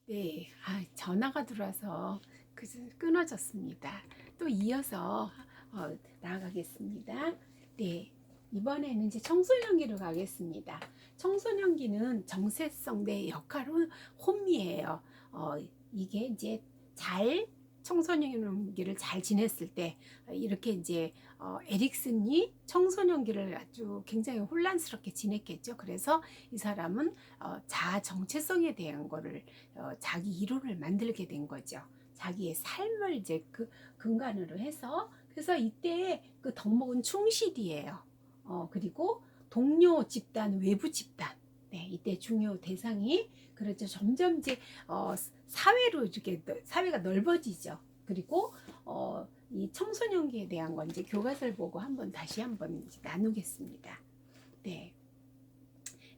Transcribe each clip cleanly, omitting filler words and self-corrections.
네, 전화가 들어와서 끊어졌습니다. 또 이어서 나아가겠습니다. 네, 이번에는 이제 청소년기로 가겠습니다. 청소년기는 정체성 내 역할 혼미해요. 어, 이게 이제 잘 청소년기를 잘 지냈을 때 이렇게 이제 에릭슨이 청소년기를 아주 굉장히 혼란스럽게 지냈겠죠. 그래서 이 사람은 자아 정체성에 대한 거를 자기 이론을 만들게 된 거죠. 자기의 삶을 이제 그 근간으로 해서 그래서 이때 그 덕목은 충실이에요. 그리고 동료 집단, 외부 집단. 네, 이때 중요 대상이 그렇죠. 점점 이제 사회로 이렇게 사회가 넓어지죠. 그리고 이 청소년기에 대한 건 이제 교과서를 보고 다시 한번 나누겠습니다. 네.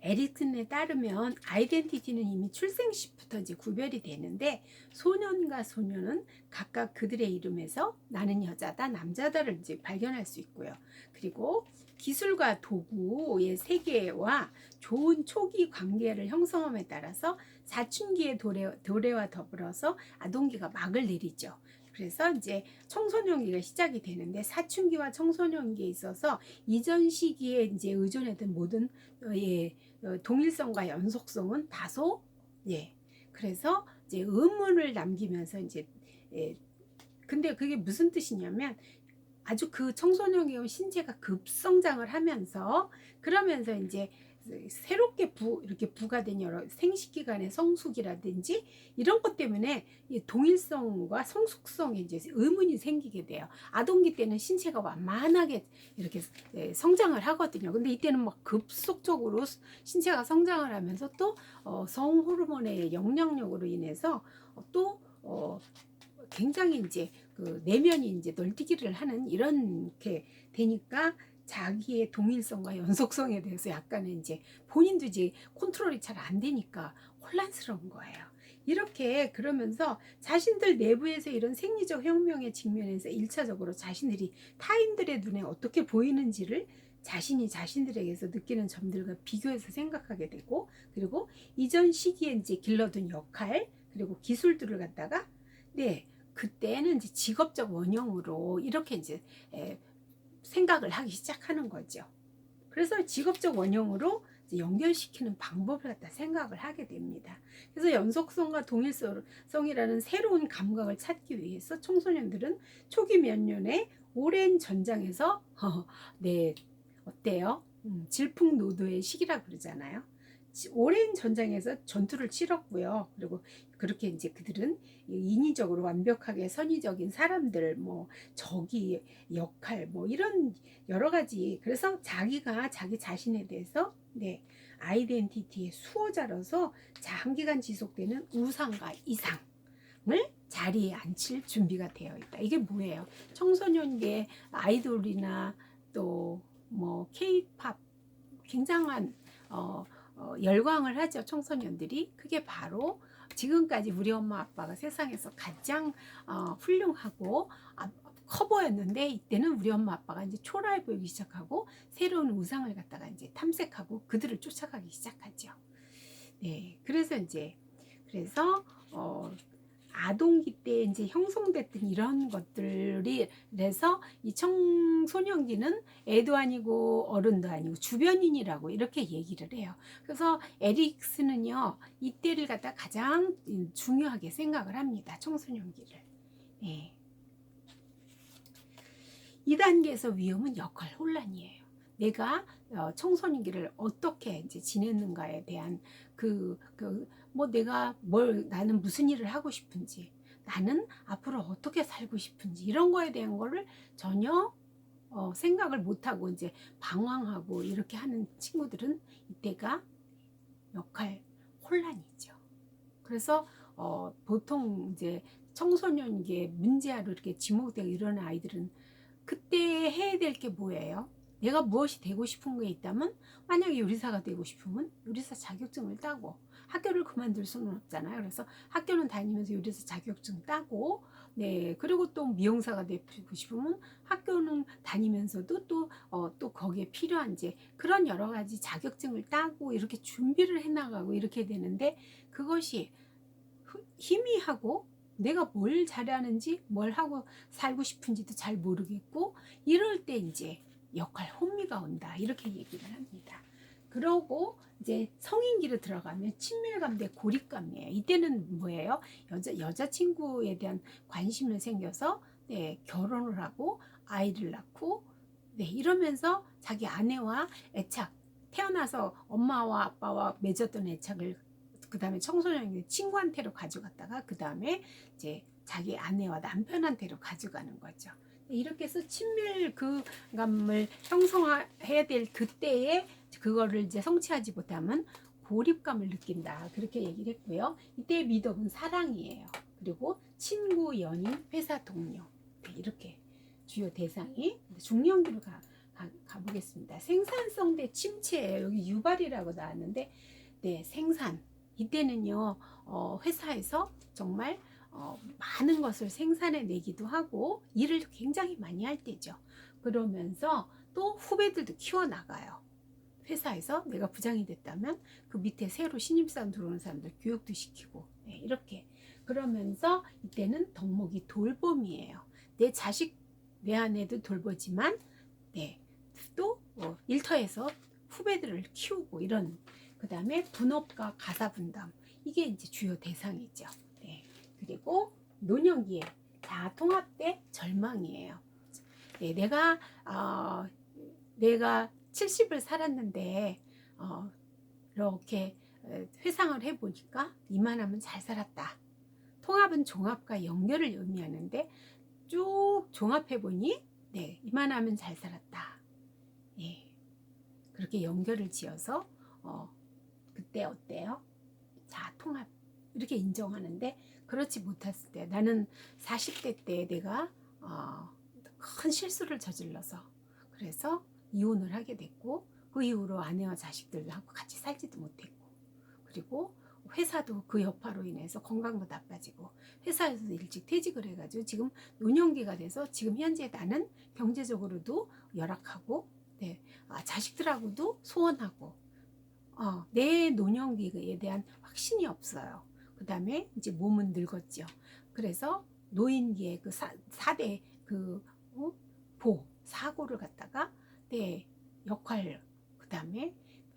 에릭슨에 따르면 아이덴티티는 이미 출생 시부터 이제 구별이 되는데 소년과 소녀는 각각 그들의 이름에서 나는 여자다, 남자다를 이제 발견할 수 있고요. 그리고 기술과 도구의 세계와 좋은 초기 관계를 형성함에 따라서 사춘기의 도래와 더불어서 아동기가 막을 내리죠. 그래서 이제 청소년기가 시작이 되는데 사춘기와 청소년기에 있어서 이전 시기에 이제 의존했던 모든 동일성과 연속성은 다소 예. 그래서 이제 의문을 남기면서 이제 예. 근데 그게 무슨 뜻이냐면 아주 그 청소년의 신체가 급성장을 하면서 그러면서 이제 새롭게 이렇게 부가된 여러 생식기관의 성숙이라든지 이런 것 때문에 동일성과 성숙성에 이제 의문이 생기게 돼요. 아동기 때는 신체가 완만하게 이렇게 성장을 하거든요. 근데 이때는 막 급속적으로 신체가 성장을 하면서 또 성호르몬의 영향력으로 인해서 또 굉장히 이제 그 내면이 이제 널뛰기를 하는 이렇게 되니까 자기의 동일성과 연속성에 대해서 약간은 이제 본인도 이제 컨트롤이 잘 안 되니까 혼란스러운 거예요. 이렇게 그러면서 자신들 내부에서 이런 생리적 혁명의 직면에서 1차적으로 자신들이 타인들의 눈에 어떻게 보이는지를 자신이 자신들에게서 느끼는 점들과 비교해서 생각하게 되고 그리고 이전 시기에 이제 길러둔 역할 그리고 기술들을 갖다가 네 그때는 이제 직업적 원형으로 이렇게 이제 생각을 하기 시작하는 거죠. 그래서 직업적 원형으로 연결시키는 방법을 갖다 생각을 하게 됩니다. 그래서 연속성과 동일성이라는 새로운 감각을 찾기 위해서 청소년들은 초기 몇 년의 오랜 전장에서 네 어때요? 질풍노도의 시기라 그러잖아요. 오랜 전장에서 전투를 치렀고요. 그리고 그렇게 이제 그들은 인위적으로 완벽하게 선의적인 사람들, 뭐 적이 역할, 뭐 이런 여러 가지. 그래서 자기가 자기 자신에 대해서 네 아이덴티티의 수호자로서 장기간 지속되는 우상과 이상을 자리에 앉힐 준비가 되어 있다. 이게 뭐예요? 청소년기의 아이돌이나 또 뭐 케이팝 굉장한 열광을 하죠. 청소년들이. 그게 바로 지금까지 우리 엄마 아빠가 세상에서 가장 훌륭하고 커보였는데 이때는 우리 엄마 아빠가 이제 초라해 보이기 시작하고 새로운 우상을 갖다가 이제 탐색하고 그들을 쫓아가기 시작하죠. 네, 그래서 아동기 때 이제 형성됐던 이런 것들이 그래서 이 청소년기는 애도 아니고 어른도 아니고 주변인이라고 이렇게 얘기를 해요. 그래서 에릭스는요 이때를 갖다 가장 중요하게 생각을 합니다. 청소년기를. 네. 2단계에서 위험은 역할 혼란이에요. 내가 청소년기를 어떻게 이제 지냈는가에 대한 뭐 나는 무슨 일을 하고 싶은지, 나는 앞으로 어떻게 살고 싶은지 이런 거에 대한 거를 전혀 생각을 못하고 이제 방황하고 이렇게 하는 친구들은 이때가 역할 혼란이죠. 그래서 보통 이제 청소년기에 문제아로 이렇게 지목되고 이런 아이들은 그때 해야 될 게 뭐예요? 내가 무엇이 되고 싶은 게 있다면 만약에 요리사가 되고 싶으면 요리사 자격증을 따고 학교를 그만둘 수는 없잖아요. 그래서 학교는 다니면서 요리사 자격증 따고 네 그리고 또 미용사가 되고 싶으면 학교는 다니면서도 또 거기에 필요한 이제 그런 여러 가지 자격증을 따고 이렇게 준비를 해나가고 이렇게 되는데 그것이 희미하고 내가 뭘 잘하는지 뭘 하고 살고 싶은지도 잘 모르겠고 이럴 때 이제 역할 혼미가 온다 이렇게 얘기를 합니다. 그러고 이제 성인기로 들어가면 친밀감 대 고립감이에요. 이때는 뭐예요? 여자친구에 대한 관심이 생겨서 네, 결혼을 하고 아이를 낳고 네, 이러면서 자기 아내와 애착 태어나서 엄마와 아빠와 맺었던 애착을 그 다음에 청소년기 친구한테로 가져갔다가 그 다음에 이제 자기 아내와 남편한테로 가져가는 거죠. 이렇게 해서 친밀감을 형성해야 될 그때에 그거를 이제 성취하지 못하면 고립감을 느낀다. 그렇게 얘기를 했고요. 이때의 미덕은 사랑이에요. 그리고 친구, 연인, 회사 동료. 네, 이렇게 주요 대상이 중년기로 가보겠습니다. 생산성 대 침체예요. 여기 유발이라고 나왔는데 네, 생산. 이때는요, 회사에서 정말 많은 것을 생산해 내기도 하고 일을 굉장히 많이 할 때죠. 그러면서 또 후배들도 키워나가요. 회사에서 내가 부장이 됐다면 그 밑에 새로 신입사원 들어오는 사람들 교육도 시키고 네, 이렇게 그러면서 이때는 덕목이 돌봄이에요. 내 자식 내 아내도 돌보지만 네, 또 일터에서 후배들을 키우고 이런 그 다음에 분업과 가사 분담 이게 이제 주요 대상이죠. 네. 그리고 노년기에 다 통합 대 절망이에요. 네, 내가 70을 살았는데 이렇게 회상을 해보니까 이만하면 잘 살았다. 통합은 종합과 연결을 의미하는데 쭉 종합해보니 네, 이만하면 잘 살았다. 네, 그렇게 연결을 지어서 그때 어때요? 자, 통합 이렇게 인정하는데 그렇지 못했을 때 나는 40대 때 내가 큰 실수를 저질러서 그래서 이혼을 하게 됐고 그 이후로 아내와 자식들하고 같이 살지도 못했고 그리고 회사도 그 여파로 인해서 건강도 나빠지고 회사에서도 일찍 퇴직을 해가지고 지금 노년기가 돼서 지금 현재 나는 경제적으로도 열악하고 네, 자식들하고도 소원하고 내 노년기에 대한 확신이 없어요. 그 다음에 이제 몸은 늙었죠. 그래서 노인기에 그 4대 그 사고를 갖다가 내 역할, 그 다음에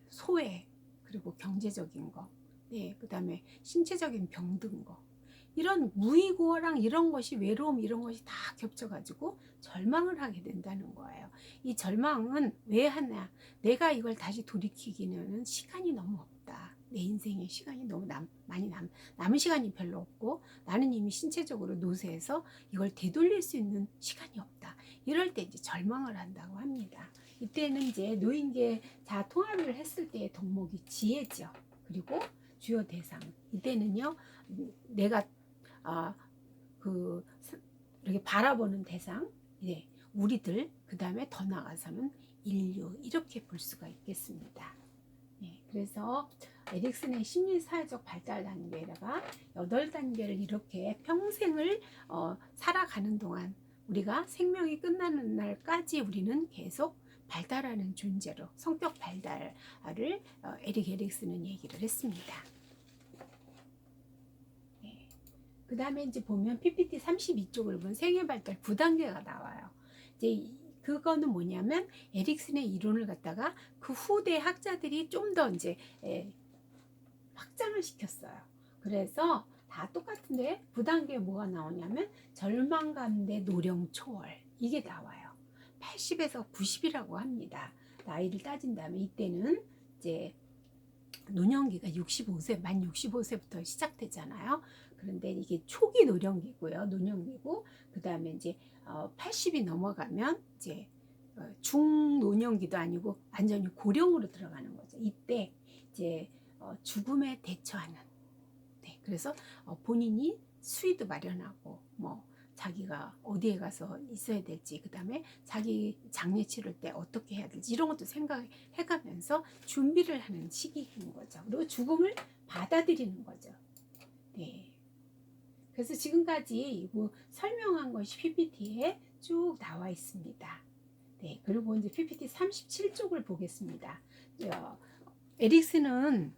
소외, 그리고 경제적인 거, 네, 그 다음에 신체적인 병든 거. 이런 무의고랑 이런 것이 외로움 이런 것이 다 겹쳐가지고 절망을 하게 된다는 거예요. 이 절망은 왜 하냐? 내가 이걸 다시 돌이키기는 시간이 너무 없다. 내 인생에 시간이 너무 남은 시간이 별로 없고 나는 이미 신체적으로 노쇠해서 이걸 되돌릴 수 있는 시간이 없다. 이럴 때 이제 절망을 한다고 합니다. 이때는 이제 노인계 자 통합을 했을 때의 덕목이 지혜죠. 그리고 주요 대상. 이때는요 내가 이렇게 바라보는 대상, 네, 우리들, 그 다음에 더 나아가서는 인류 이렇게 볼 수가 있겠습니다. 네, 그래서 에릭슨의 심리사회적 발달 단계에다가 8단계를 이렇게 평생을 살아가는 동안 우리가 생명이 끝나는 날까지 우리는 계속 발달하는 존재로 성격 발달을 에릭 에릭슨은 얘기를 했습니다. 그 다음에 이제 보면 PPT 32쪽을 보면 생애 발달 9단계가 나와요. 이제 그거는 뭐냐면 에릭슨의 이론을 갖다가 그 후대 학자들이 좀 더 이제 확장을 시켰어요. 그래서 다 똑같은데 9단계에 뭐가 나오냐면 절망감 대 노령 초월 이게 나와요. 80에서 90이라고 합니다. 나이를 따진다면 이때는 이제 노년기가 65세, 만 65세부터 시작되잖아요. 그런데 이게 초기 노년기고요. 노년기고, 그 다음에 이제 80이 넘어가면 이제 중노년기도 아니고 완전히 고령으로 들어가는 거죠. 이때 이제 죽음에 대처하는. 네, 그래서 본인이 수의도 마련하고, 뭐, 자기가 어디에 가서 있어야 될지, 그 다음에 자기 장례 치를 때 어떻게 해야 될지 이런 것도 생각해가면서 준비를 하는 시기인 거죠. 그리고 죽음을 받아들이는 거죠. 네. 그래서 지금까지 뭐 설명한 것이 PPT에 쭉 나와 있습니다. 네. 그리고 이제 PPT 37쪽을 보겠습니다. 에릭슨은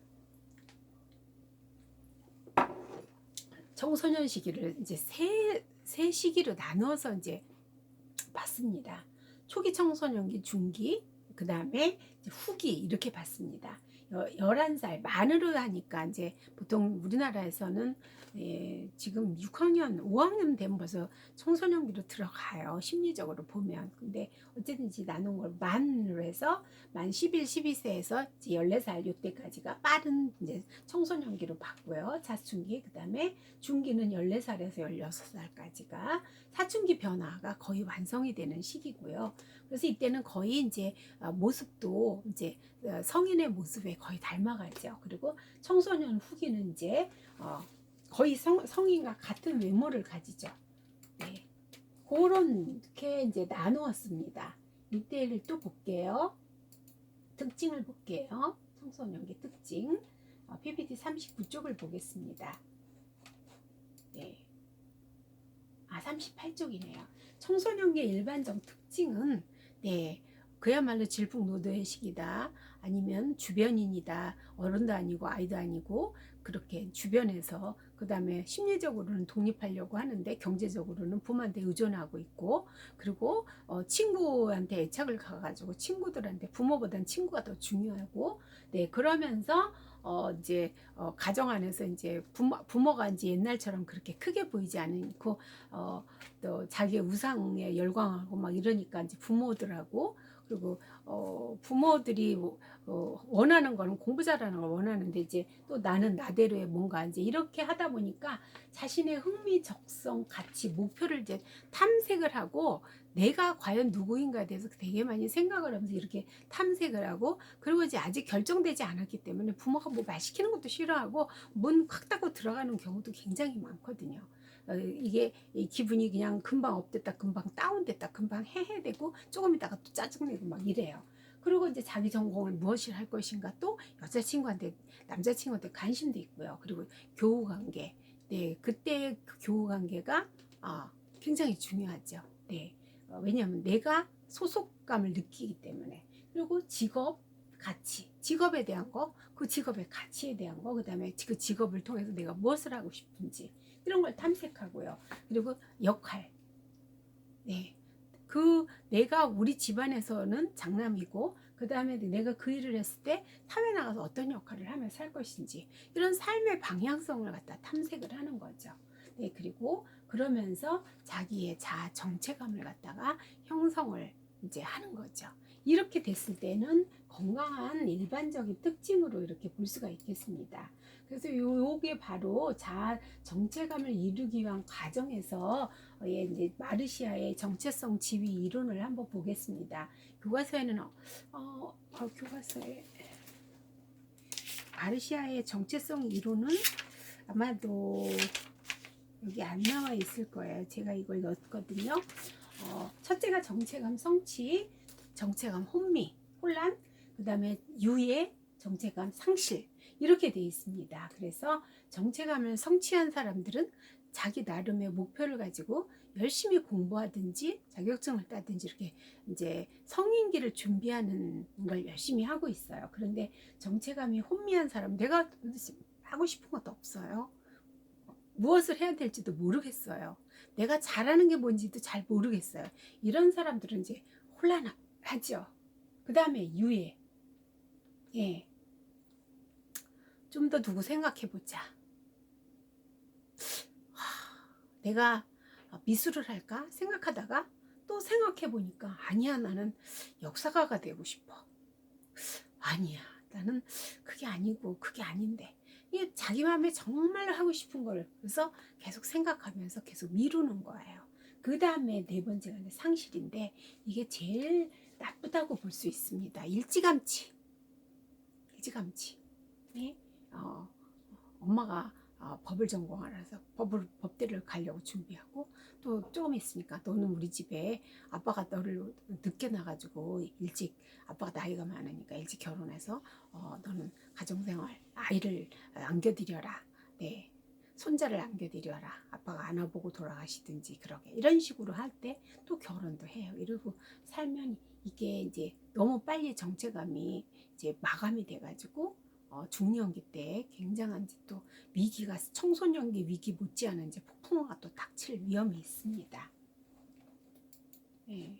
청소년 시기를 이제 세 시기로 나누어서 이제 봤습니다. 초기 청소년기, 중기, 그 다음에 후기 이렇게 봤습니다. 11살 만으로 하니까 이제 보통 우리나라에서는 지금 6학년, 5학년 되면 벌써 청소년기로 들어가요. 심리적으로 보면. 근데 어쨌든지 나눈 걸 만으로 해서 만 11, 12세에서 14살 이때까지가 빠른 이제 청소년기로 봤고요. 사춘기, 그 다음에 중기는 14살에서 16살까지가 사춘기 변화가 거의 완성이 되는 시기고요. 그래서 이때는 거의 이제 모습도 이제 성인의 모습에 거의 닮아가죠. 그리고 청소년 후기는 이제 거의 성인과 같은 외모를 가지죠. 네. 그렇게 이제 나누었습니다. 이때를 또 볼게요. 특징을 볼게요. 청소년기 특징. PPT 39쪽을 보겠습니다. 네. 38쪽이네요. 청소년기의 일반적 특징은 네, 그야말로 질풍노도의 시기다. 아니면 주변인이다. 어른도 아니고 아이도 아니고 그렇게 주변에서 그 다음에 심리적으로는 독립하려고 하는데 경제적으로는 부모한테 의존하고 있고 그리고 친구한테 애착을 가가지고 친구들한테 부모보다는 친구가 더 중요하고 네 그러면서 이제 가정 안에서 이제 부모가 이제 옛날처럼 그렇게 크게 보이지 않고 또 자기의 우상에 열광하고 막 이러니까 이제 부모들하고 그리고 부모들이 원하는 거는 공부 잘하는 걸 원하는데 이제 또 나는 나대로의 뭔가 이제 이렇게 하다 보니까 자신의 흥미, 적성, 가치, 목표를 이제 탐색을 하고 내가 과연 누구인가에 대해서 되게 많이 생각을 하면서 이렇게 탐색을 하고 그리고 이제 아직 결정되지 않았기 때문에 부모가 뭐 말 시키는 것도 싫어하고 문 확 닫고 들어가는 경우도 굉장히 많거든요. 이게 기분이 그냥 금방 업됐다 금방 다운됐다 금방 해해되고 조금 있다가 또 짜증내고 막 이래요. 그리고 이제 자기 전공을 무엇을 할 것인가 또 여자친구한테 남자친구한테 관심도 있고요. 그리고 교우관계 네 그때 그 교우관계가 굉장히 중요하죠. 네 왜냐하면 내가 소속감을 느끼기 때문에 그리고 직업 가치 직업에 대한 거 그 직업의 가치에 대한 거 그다음에 그 직업을 통해서 내가 무엇을 하고 싶은지 이런 걸 탐색하고요. 그리고 역할. 네. 내가 우리 집안에서는 장남이고, 그 다음에 내가 그 일을 했을 때 사회 나가서 어떤 역할을 하며 살 것인지, 이런 삶의 방향성을 갖다 탐색을 하는 거죠. 네. 그리고 그러면서 자기의 자아 정체감을 갖다가 형성을 이제 하는 거죠. 이렇게 됐을 때는 건강한 일반적인 특징으로 이렇게 볼 수가 있겠습니다. 그래서 요게 바로 자아 정체감을 이루기 위한 과정에서 이제 마르시아의 정체성 지위 이론을 한번 보겠습니다. 교과서에는 교과서에 마르시아의 정체성 이론은 아마도 여기 안 나와 있을 거예요. 제가 이걸 넣었거든요. 첫째가 정체감 성취, 정체감 혼미, 혼란, 그 다음에 유예, 정체감 상실 이렇게 되어 있습니다. 그래서 정체감을 성취한 사람들은 자기 나름의 목표를 가지고 열심히 공부하든지 자격증을 따든지 이렇게 이제 성인기를 준비하는 걸 열심히 하고 있어요. 그런데 정체감이 혼미한 사람, 내가 하고 싶은 것도 없어요. 무엇을 해야 될지도 모르겠어요. 내가 잘하는 게 뭔지도 잘 모르겠어요. 이런 사람들은 이제 혼란하죠. 그 다음에 유예. 예. 좀 더 두고 생각해 보자. 내가 미술을 할까 생각하다가 또 생각해 보니까 아니야, 나는 역사가가 되고 싶어. 아니야, 나는 그게 아니고 그게 아닌데. 이게 자기 마음에 정말로 하고 싶은 걸 그래서 계속 생각하면서 계속 미루는 거예요. 그 다음에 네 번째가 상실인데 이게 제일 나쁘다고 볼 수 있습니다. 일찌감치. 네? 엄마가 법을 전공하라서 법대를 가려고 준비하고 또 조금 있으니까 너는 우리 집에 아빠가 너를 늦게 나가지고 일찍 아빠가 나이가 많으니까 일찍 결혼해서 너는 가정생활 아이를 안겨드려라. 네. 손자를 안겨드려라. 아빠가 안아보고 돌아가시든지 그러게 이런 식으로 할 때 또 결혼도 해요. 이러고 살면 이게 이제 너무 빨리 정체감이 이제 마감이 돼가지고 중년기 때 굉장한 이제 또 위기가 청소년기 위기 못지않은 이제 폭풍우가 또 닥칠 위험이 있습니다. 네.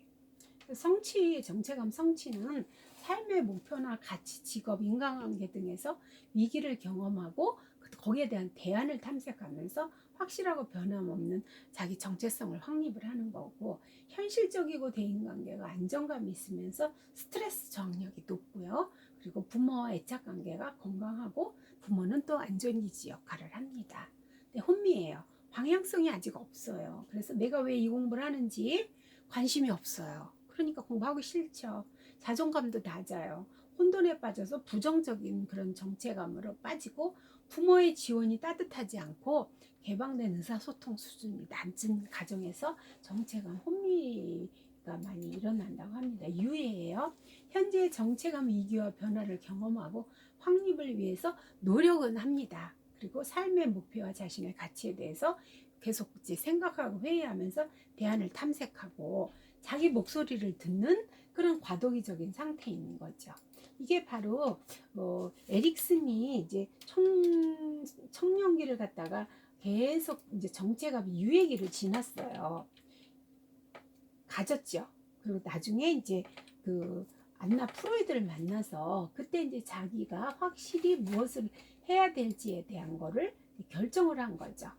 성취, 정체감 성취는 삶의 목표나 가치, 직업, 인간관계 등에서 위기를 경험하고 거기에 대한 대안을 탐색하면서 확실하고 변함없는 자기 정체성을 확립을 하는 거고, 현실적이고 대인관계가 안정감이 있으면서 스트레스 저항력이 높고요. 그리고 부모와 애착관계가 건강하고 부모는 또 안전기지 역할을 합니다. 근데 혼미해요. 방향성이 아직 없어요. 그래서 내가 왜 이 공부를 하는지 관심이 없어요. 그러니까 공부하기 싫죠. 자존감도 낮아요. 혼돈에 빠져서 부정적인 그런 정체감으로 빠지고 부모의 지원이 따뜻하지 않고 개방된 의사소통 수준이 낮은 가정에서 정체감, 혼미가 많이 일어난다고 합니다. 유해예요. 현재의 정체감 위기와 변화를 경험하고 확립을 위해서 노력은 합니다. 그리고 삶의 목표와 자신의 가치에 대해서 계속 이제 생각하고 회의하면서 대안을 탐색하고 자기 목소리를 듣는 그런 과도기적인 상태에 있는 거죠. 이게 바로 에릭슨이 이제 청년기를 갖다가 계속 이제 정체감이 유예기를 지났어요. 가졌죠. 그리고 나중에 이제 그 안나 프로이드를 만나서 그때 이제 자기가 확실히 무엇을 해야 될지에 대한 거를 결정을 한 거죠.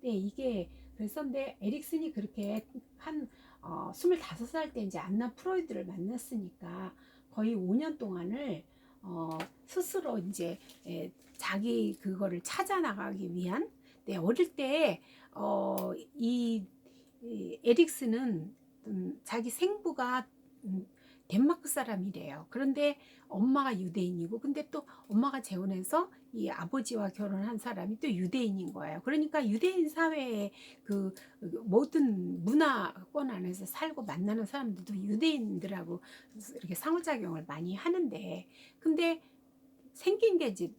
네, 이게 그래서 근데 에릭슨이 그렇게 한 25살 때 이제 안나 프로이드를 만났으니까 거의 5년 동안을 스스로 이제 자기 그거를 찾아 나가기 위한, 네, 어릴 때 이 에릭슨은 자기 생부가 덴마크 사람이래요. 그런데 엄마가 유대인이고, 근데 또 엄마가 재혼해서 이 아버지와 결혼한 사람이 또 유대인인 거예요. 그러니까 유대인 사회의 그 모든 문화권 안에서 살고 만나는 사람들도 유대인들하고 이렇게 상호작용을 많이 하는데, 근데 생긴 게 이제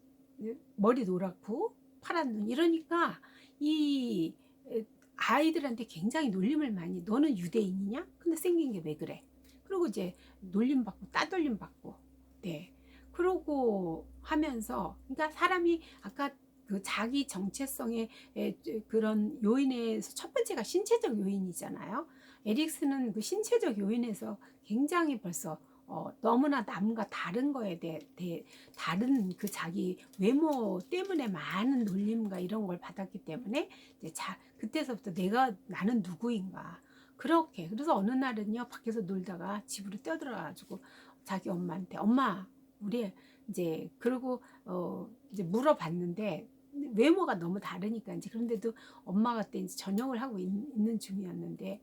머리 노랗고 파란 눈 이러니까 이 아이들한테 굉장히 놀림을 많이, 너는 유대인이냐? 근데 생긴 게 왜 그래? 그리고 이제 놀림 받고 따돌림 받고, 네, 그러고 하면서, 그러니까 사람이 아까 그 자기 정체성의 그런 요인에서 첫 번째가 신체적 요인이잖아요. 에릭스는 그 신체적 요인에서 굉장히 벌써 너무나 남과 다른 거에 대해 다른 그 자기 외모 때문에 많은 놀림과 이런 걸 받았기 때문에 이제 그때서부터 나는 누구인가, 그렇게. 그래서 어느 날은요 밖에서 놀다가 집으로 뛰어들어가지고 자기 엄마한테, 엄마 우리 이제, 그리고 이제 물어봤는데 외모가 너무 다르니까 이제, 그런데도 엄마가 그때 이제 전역을 하고 있는 중이었는데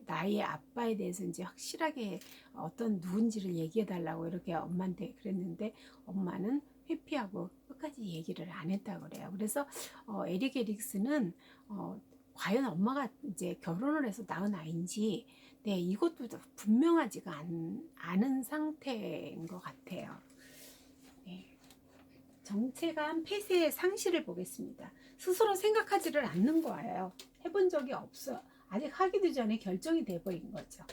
나의 아빠에 대해서 이제 확실하게 어떤 누군지를 얘기해 달라고 이렇게 엄마한테 그랬는데 엄마는 회피하고 끝까지 얘기를 안 했다고 그래요. 그래서 에릭 에릭스는 과연 엄마가 이제 결혼을 해서 낳은 아이인지, 네, 이것도 분명하지가 않은 상태인 것 같아요. 네. 정체감 폐쇄의 상실을 보겠습니다. 스스로 생각하지를 않는 거예요. 해본 적이 없어. 아직 하기도 전에 결정이 돼버린 거죠.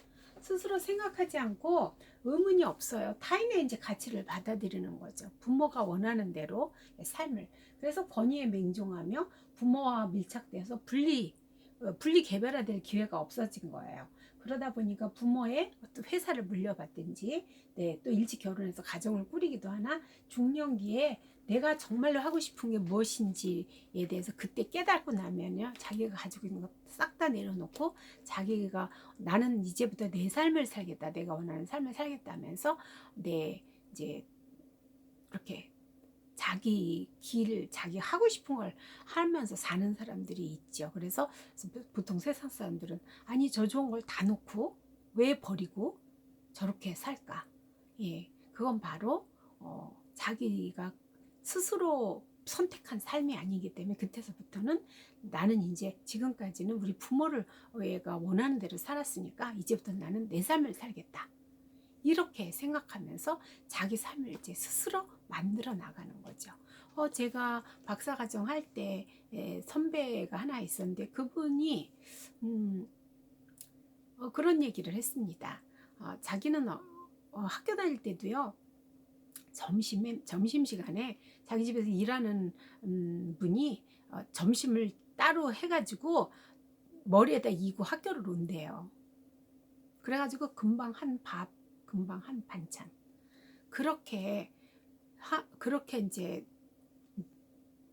스스로 생각하지 않고 의문이 없어요. 타인의 이제 가치를 받아들이는 거죠. 부모가 원하는 대로 삶을. 그래서 권위에 맹종하며 부모와 밀착돼서 분리 개별화될 기회가 없어진 거예요. 그러다 보니까 부모의 어떤 회사를 물려받든지, 네, 또 일찍 결혼해서 가정을 꾸리기도 하나, 중년기에 내가 정말로 하고 싶은 게 무엇인지에 대해서 그때 깨닫고 나면요, 자기가 가지고 있는 거 싹 다 내려놓고 자기가 나는 이제부터 내 삶을 살겠다, 내가 원하는 삶을 살겠다면서 네, 이제 그렇게 자기 길, 자기 하고 싶은 걸 하면서 사는 사람들이 있죠. 그래서 보통 세상 사람들은 아니 저 좋은 걸 다 놓고 왜 버리고 저렇게 살까? 예, 그건 바로 자기가 스스로 선택한 삶이 아니기 때문에 그때서부터는 나는 이제 지금까지는 우리 부모를 가 원하는 대로 살았으니까 이제부터 나는 내 삶을 살겠다. 이렇게 생각하면서 자기 삶을 이제 스스로 만들어 나가는 거죠. 제가 박사과정 할 때 선배가 하나 있었는데 그분이 그런 얘기를 했습니다. 자기는 학교 다닐 때도요, 점심시간에 자기 집에서 일하는 분이 점심을 따로 해가지고 머리에다 이고 학교를 온대요. 그래가지고 금방 한 밥, 금방 한 반찬. 그렇게 이제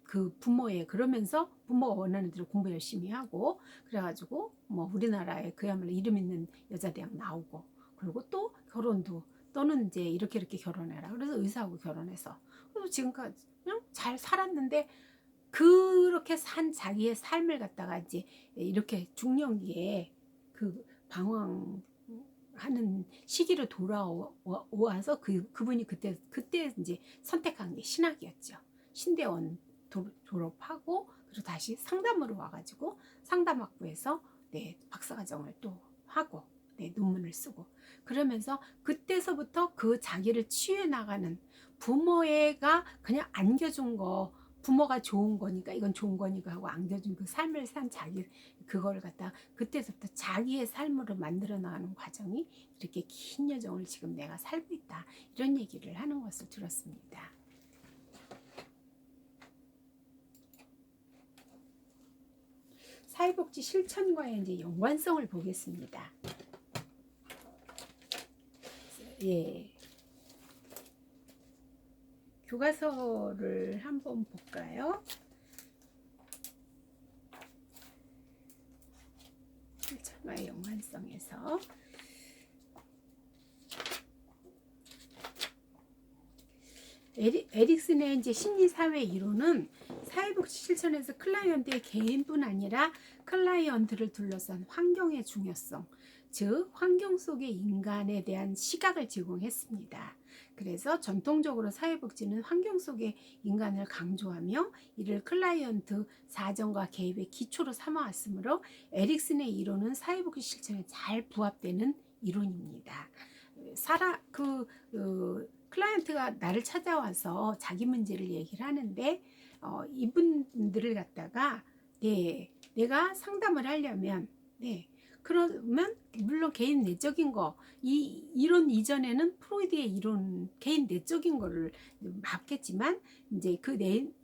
그 부모의 그러면서 부모가 원하는 대로 공부 열심히 하고 그래가지고 뭐 우리나라에 그야말로 이름 있는 여자대학 나오고 그리고 또 결혼도 너는 이제 이렇게 결혼해라. 그래서 의사하고 결혼해서 그래서 지금까지 그냥 잘 살았는데 그렇게 산 자기의 삶을 갖다가 이제 이렇게 중년기에 그 방황하는 시기로 돌아와서 그분이 그때 이제 선택한 게 신학이었죠. 신대원 졸업하고 그리고 다시 상담으로 와가지고 상담학부에서 박사과정을 또 하고 논문을 쓰고 그러면서 그때서부터 그 자기를 치유해 나가는 부모가 그냥 안겨준 거 부모가 좋은 거니까 이건 좋은 거니까 하고 안겨준 그 삶을 산 자기 그걸 갖다 그때서부터 자기의 삶으로 만들어 나가는 과정이 이렇게 긴 여정을 지금 내가 살고 있다 이런 얘기를 하는 것을 들었습니다. 사회복지 실천과의 이제 연관성을 보겠습니다. 예. 교과서를 한번 볼까요? 실천과의 연관성에서 에릭슨의 이제 심리사회 이론은 사회복지 실천에서 클라이언트의 개인뿐 아니라 클라이언트를 둘러싼 환경의 중요성, 즉 환경 속의 인간에 대한 시각을 제공했습니다. 그래서 전통적으로 사회복지는 환경 속의 인간을 강조하며 이를 클라이언트 사정과 개입의 기초로 삼아왔으므로 에릭슨의 이론은 사회복지 실천에 잘 부합되는 이론입니다. 클라이언트가 나를 찾아와서 자기 문제를 얘기를 하는데 이분들을 갖다가 내가 상담을 하려면 그러면 물론 개인 내적인 거 이론 이전에는 프로이드의 이론 개인 내적인 거를 맞겠지만 이제 그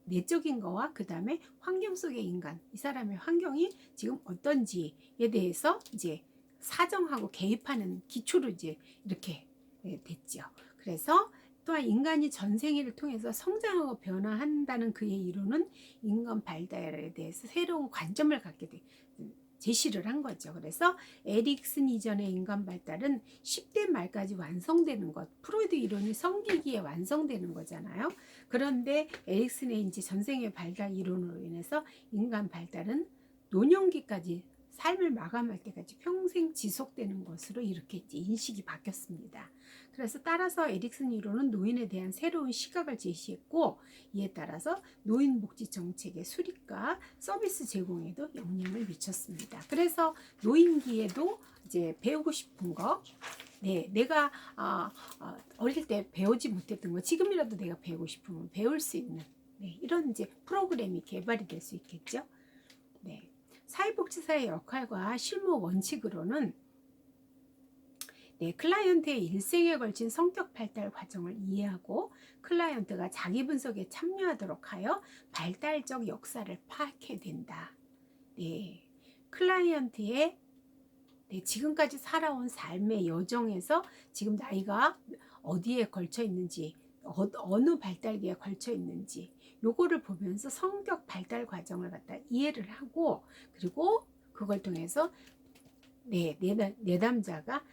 내적인 거와 그 다음에 환경 속의 인간 이 사람의 환경이 지금 어떤지에 대해서 이제 사정하고 개입하는 기초로 이제 이렇게 됐죠. 그래서 또한 인간이 전생애를 통해서 성장하고 변화한다는 그의 이론은 인간 발달에 대해서 새로운 관점을 갖게 제시를 한 거죠. 그래서 에릭슨 이전의 인간 발달은 10대 말까지 완성되는 것. 프로이드 이론이 성기기에 완성되는 거잖아요. 그런데 에릭슨의 이제 전생의 발달 이론으로 인해서 인간 발달은 노년기까지 삶을 마감할 때까지 평생 지속되는 것으로 이렇게 이제 인식이 바뀌었습니다. 그래서 따라서 에릭슨 이론은 노인에 대한 새로운 시각을 제시했고 이에 따라서 노인 복지 정책의 수립과 서비스 제공에도 영향을 미쳤습니다. 그래서 노인기에도 이제 배우고 싶은 거, 내가 어릴 때 배우지 못했던 거 지금이라도 내가 배우고 싶으면 배울 수 있는 이런 이제 프로그램이 개발이 될 수 있겠죠. 사회복지사의 역할과 실무 원칙으로는 클라이언트의 일생에 걸친 성격 발달 과정을 이해하고 클라이언트가 자기 분석에 참여하도록 하여 발달적 역사를 파악해야 된다. 클라이언트의 지금까지 살아온 삶의 여정에서 지금 나이가 어디에 걸쳐 있는지 어느 발달기에 걸쳐 있는지 요거를 보면서 성격 발달 과정을 갖다 이해를 하고 그리고 그걸 통해서 내담자가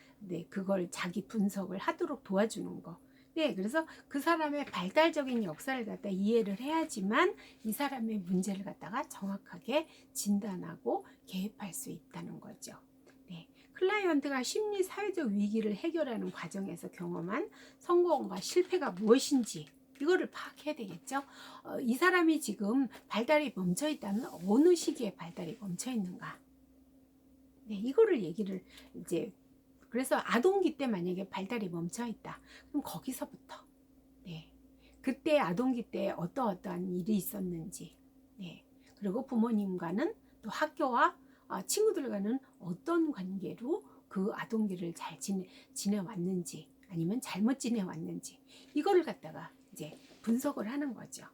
그걸 자기 분석을 하도록 도와주는 거. 그래서 그 사람의 발달적인 역사를 갖다 이해를 해야지만 이 사람의 문제를 갖다가 정확하게 진단하고 개입할 수 있다는 거죠. 클라이언트가 심리 사회적 위기를 해결하는 과정에서 경험한 성공과 실패가 무엇인지 이거를 파악해야 되겠죠. 이 사람이 지금 발달이 멈춰 있다면 어느 시기에 발달이 멈춰 있는가? 이거를 얘기를 이제 그래서 아동기 때 만약에 발달이 멈춰 있다. 그럼 거기서부터 그때 아동기 때 어떠한 일이 있었는지 그리고 부모님과는 또 학교와 친구들과는 어떤 관계로 그 아동기를 잘 지내왔는지 아니면 잘못 지내왔는지 이거를 갖다가 이제 분석을 하는 거죠.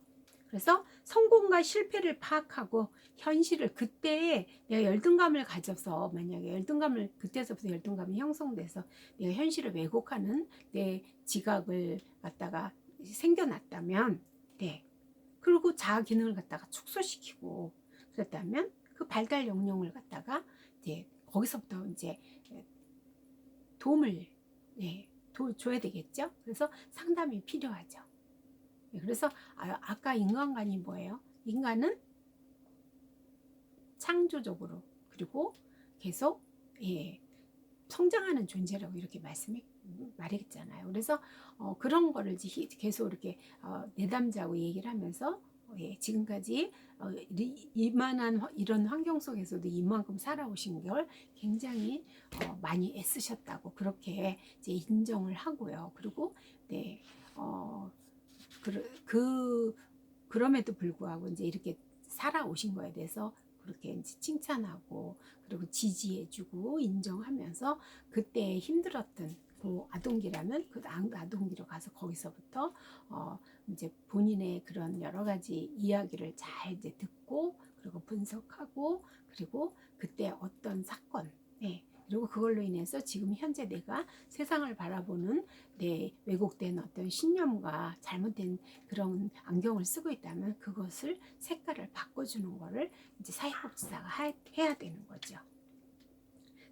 그래서 성공과 실패를 파악하고 현실을 그때에 내가 열등감을 가져서 만약에 열등감을 그때서부터 열등감이 형성돼서 내가 현실을 왜곡하는 내 지각을 갖다가 생겨났다면 네. 그리고 자아 기능을 갖다가 축소시키고 그랬다면 그 발달 역량을 갖다가 이제 거기서부터 이제 도움을 줘야 되겠죠. 그래서 상담이 필요하죠. 그래서 아까 인간관이 뭐예요? 인간은 창조적으로 그리고 계속 성장하는 존재라고 이렇게 말했잖아요. 그래서 그런 거를 계속 이렇게 내담자고 얘기를 하면서 지금까지 이만한 이런 환경 속에서도 이만큼 살아오신 걸 굉장히 많이 애쓰셨다고 그렇게 이제 인정을 하고요. 그리고 네, 그럼에도 불구하고 이제 이렇게 살아오신 거에 대해서 그렇게 이제 칭찬하고 그리고 지지해주고 인정하면서 그때 힘들었던 그 아동기라면 그 아동기로 가서 거기서부터 이제 본인의 그런 여러 가지 이야기를 잘 이제 듣고 그리고 분석하고 그리고 그때 어떤 사건 그리고 그걸로 인해서 지금 현재 내가 세상을 바라보는 내 왜곡된 어떤 신념과 잘못된 그런 안경을 쓰고 있다면 그것을 색깔을 바꿔주는 거를 이제 사회복지사가 해야 되는 거죠.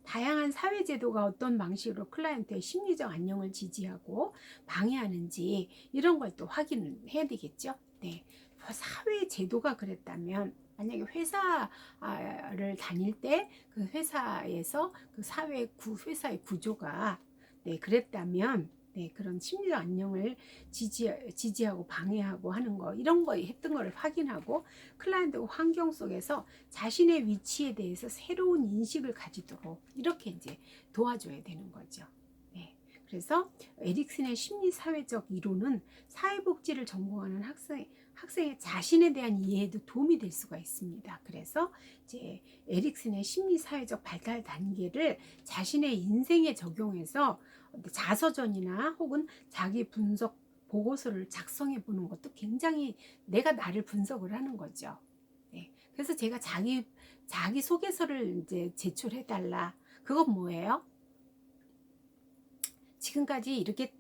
다양한 사회제도가 어떤 방식으로 클라이언트의 심리적 안녕을 지지하고 방해하는지 이런 걸 또 확인을 해야 되겠죠. 네. 사회제도가 그랬다면 만약에 회사를 다닐 때 그 회사에서 그 회사의 구조가 그랬다면 그런 심리적 안녕을 지지하고 방해하고 하는 거 이런 거 했던 거를 확인하고 클라이언트 환경 속에서 자신의 위치에 대해서 새로운 인식을 가지도록 이렇게 이제 도와줘야 되는 거죠. 그래서 에릭슨의 심리사회적 이론은 사회복지를 전공하는 학생의 자신에 대한 이해에도 도움이 될 수가 있습니다. 그래서 이제 에릭슨의 심리사회적 발달 단계를 자신의 인생에 적용해서 자서전이나 혹은 자기 분석 보고서를 작성해 보는 것도 굉장히 내가 나를 분석을 하는 거죠. 그래서 제가 자기 소개서를 이제 제출해 달라. 그건 뭐예요? 지금까지 이렇게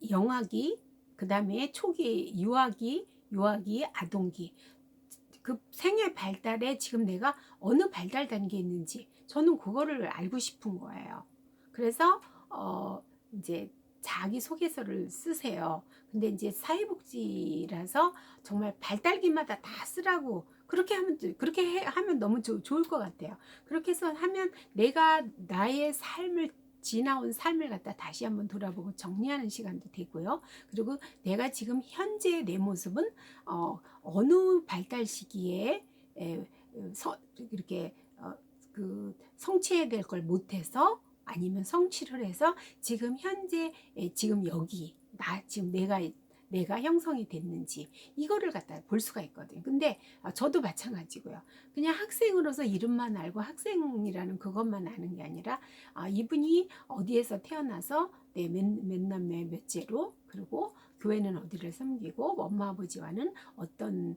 영아기, 그 다음에 초기 유아기, 아동기 그 생애 발달에 지금 내가 어느 발달 단계에 있는지 저는 그거를 알고 싶은 거예요. 그래서 이제 자기 소개서를 쓰세요. 근데 이제 사회복지라서 정말 발달기마다 다 쓰라고 그렇게 하면 너무 좋을 것 같아요. 그렇게 해서 하면 내가 나의 지나온 삶을 갖다 다시 한번 돌아보고 정리하는 시간도 되고요. 그리고 내가 지금 현재 내 모습은 어느 발달 시기에 이렇게 그 성취해야 될 걸 못해서 아니면 성취를 해서 지금 현재 지금 여기 지금 내가 형성이 됐는지 이거를 갖다 볼 수가 있거든요. 근데 저도 마찬가지고요. 그냥 학생으로서 이름만 알고 학생이라는 그것만 아는 게 아니라 이분이 어디에서 태어나서 몇 남매 몇째로 그리고 교회는 어디를 섬기고 엄마 아버지와는 어떤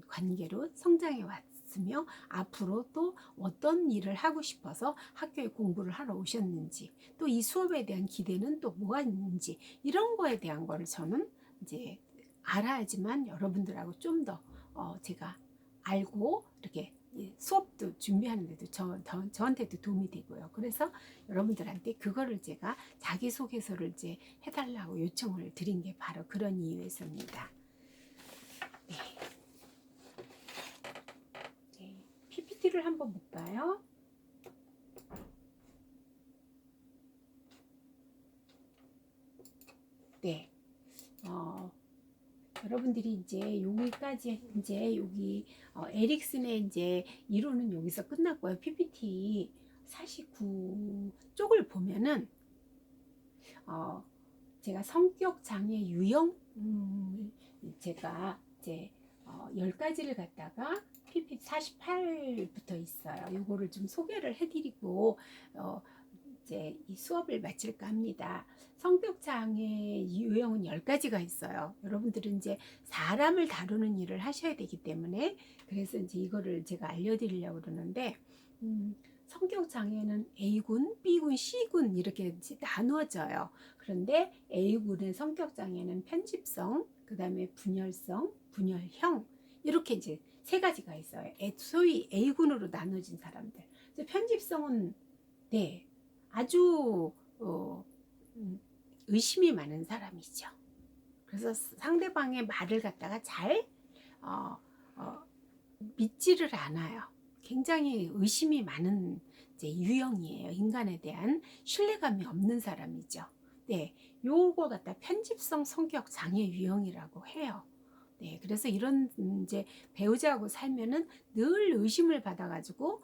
관계로 성장해 왔으며 앞으로 또 어떤 일을 하고 싶어서 학교에 공부를 하러 오셨는지 또 이 수업에 대한 기대는 또 뭐가 있는지 이런 거에 대한 거를 저는 이제 알아야지만 여러분들하고 좀 더 제가 알고 이렇게 수업도 준비하는데도 저한테도 도움이 되고요. 그래서 여러분들한테 그거를 제가 자기소개서를 이제 해달라고 요청을 드린 게 바로 그런 이유에서입니다. PPT를 한번 볼까요? 네. 여러분들이 이제 여기까지 이제 여기 에릭슨의 이제 이론은 여기서 끝났고요. PPT 49쪽을 보면은 제가 성격 장애 유형 제가 이제 10가지를 갖다가 PPT 48부터 있어요. 요거를 좀 소개를 해드리고 이제 이 수업을 마칠까 합니다. 성격 장애 유형은 10가지가 있어요. 여러분들은 이제 사람을 다루는 일을 하셔야 되기 때문에 그래서 이제 이거를 제가 알려드리려고 그러는데 성격 장애는 A군, B군, C군 이렇게 이제 나누어져요. 그런데 A군의 성격 장애는 편집성, 그 다음에 분열성, 분열형 이렇게 이제 3가지가 있어요. 소위 A군으로 나눠진 사람들. 편집성은 네, 아주 의심이 많은 사람이죠. 그래서 상대방의 말을 갖다가 잘 어, 어, 믿지를 않아요. 굉장히 의심이 많은 이제 유형이에요. 인간에 대한 신뢰감이 없는 사람이죠. 네, 요걸 갖다 편집성 성격 장애 유형이라고 해요. 네, 그래서 이런 이제 배우자하고 살면은 늘 의심을 받아가지고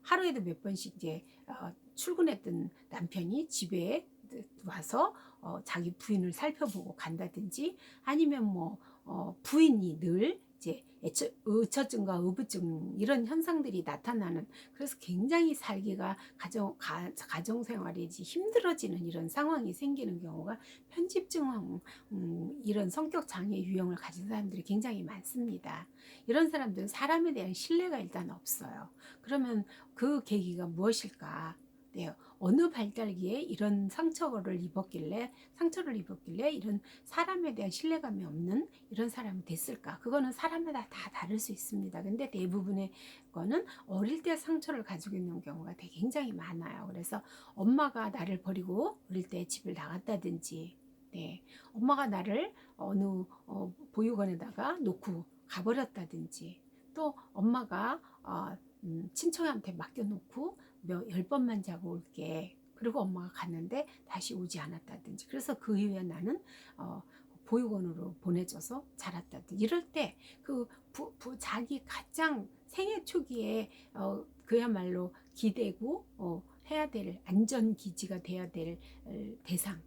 하루에도 몇 번씩 이제 출근했던 남편이 집에 와서 자기 부인을 살펴보고 간다든지 아니면 뭐 부인이 늘 이제 의처증과 의부증 이런 현상들이 나타나는 그래서 굉장히 살기가 가정 생활이 힘들어지는 이런 상황이 생기는 경우가 편집증 이런 성격 장애 유형을 가진 사람들이 굉장히 많습니다. 이런 사람들은 사람에 대한 신뢰가 일단 없어요. 그러면 그 계기가 무엇일까? 네, 어느 발달기에 이런 상처를 입었길래 이런 사람에 대한 신뢰감이 없는 이런 사람이 됐을까? 그거는 사람마다 다 다를 수 있습니다. 근데 대부분의 거는 어릴 때 상처를 가지고 있는 경우가 되게 굉장히 많아요. 그래서 엄마가 나를 버리고 어릴 때 집을 나갔다든지, 네, 엄마가 나를 어느 보육원에다가 놓고 가버렸다든지, 또 엄마가 친척한테 맡겨놓고 10번만 자고 올게. 그리고 엄마가 갔는데 다시 오지 않았다든지. 그래서 그 이후에 나는 보육원으로 보내져서 자랐다든지. 이럴 때 그 자기 가장 생애 초기에 그야말로 기대고 해야 될 안전기지가 돼야 될 대상.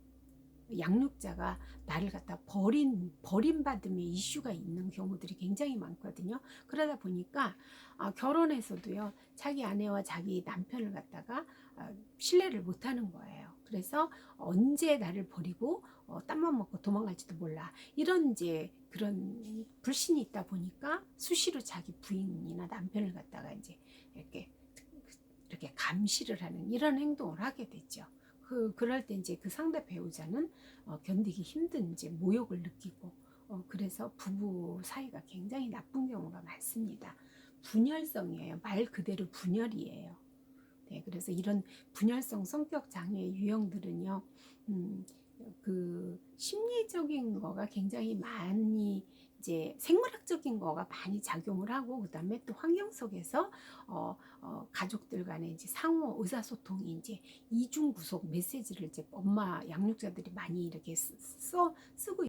양육자가 나를 갖다 버림받음의 이슈가 있는 경우들이 굉장히 많거든요. 그러다 보니까 결혼해서도요, 자기 아내와 자기 남편을 갖다가 신뢰를 못하는 거예요. 그래서 언제 나를 버리고 땀만 먹고 도망갈지도 몰라. 이런 이제 그런 불신이 있다 보니까 수시로 자기 부인이나 남편을 갖다가 이제 이렇게 감시를 하는 이런 행동을 하게 되죠. 그럴 때 이제 그 상대 배우자는 견디기 힘든 이제 모욕을 느끼고 그래서 부부 사이가 굉장히 나쁜 경우가 많습니다. 분열성이에요. 말 그대로 분열이에요. 네, 그래서 이런 분열성 성격 장애 유형들은요, 그 심리적인 거가 굉장히 많이 이제 생물학적인 거가 많이 작용을 하고 그다음에 또 환경 속에서 가족들 간의 이제 상호 의사소통이 이제 이중 구속 메시지를 이제 엄마 양육자들이 많이 이렇게 쓰고